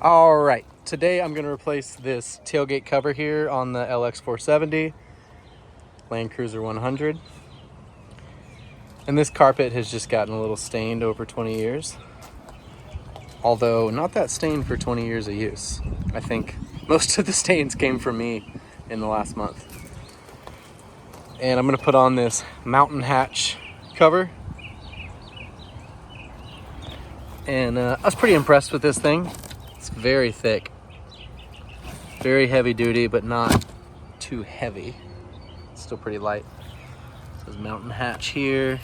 All right, today I'm gonna replace this tailgate cover here on the LX470 LandCruiser 100. And this carpet has just gotten a little stained over 20 years. Although not that stained for 20 years of use. I think most of the stains came from me in the last month. And I'm gonna put on this mountain hatch cover. And I was pretty impressed with this thing. It's very thick, very heavy duty, but not too heavy. It's still pretty light. It says mountain hatch here,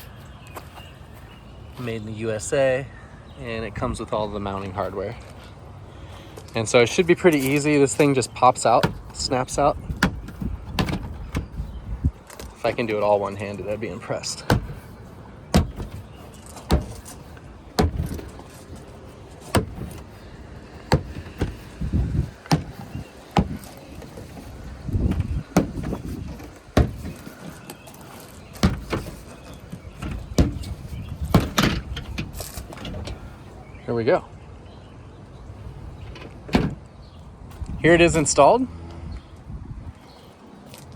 made in the USA, and it comes with all the mounting hardware. And so it should be pretty easy. This thing just pops out, snaps out. If I can do it all one-handed, I'd be impressed. Here we go. Here it is installed.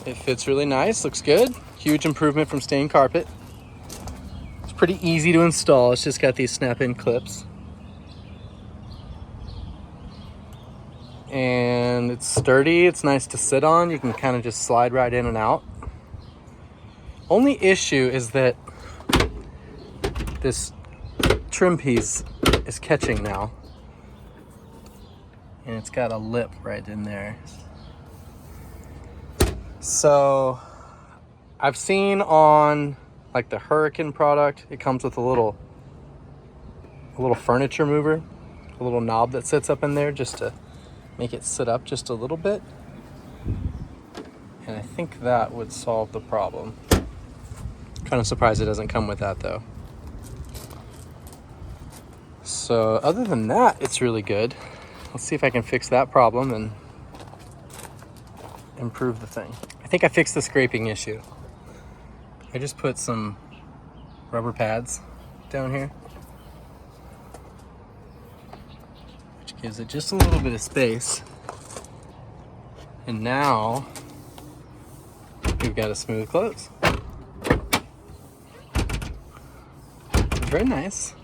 It fits really nice, looks good. Huge improvement from stained carpet. It's pretty easy to install. It's just got these snap-in clips. And it's sturdy, it's nice to sit on. You can kind of just slide right in and out. Only issue is that this trim piece is catching now. And it's got a lip right in there. So I've seen on like the Hurricane product, it comes with a little furniture mover, a little knob that sits up in there just to make it sit up just a little bit. And I think that would solve the problem. Kind of surprised it doesn't come with that though. So other than that, it's really good. Let's see if I can fix that problem and improve the thing. I think I fixed the scraping issue. I just put some rubber pads down here, which gives it just a little bit of space. And now we've got a smooth close. Very nice.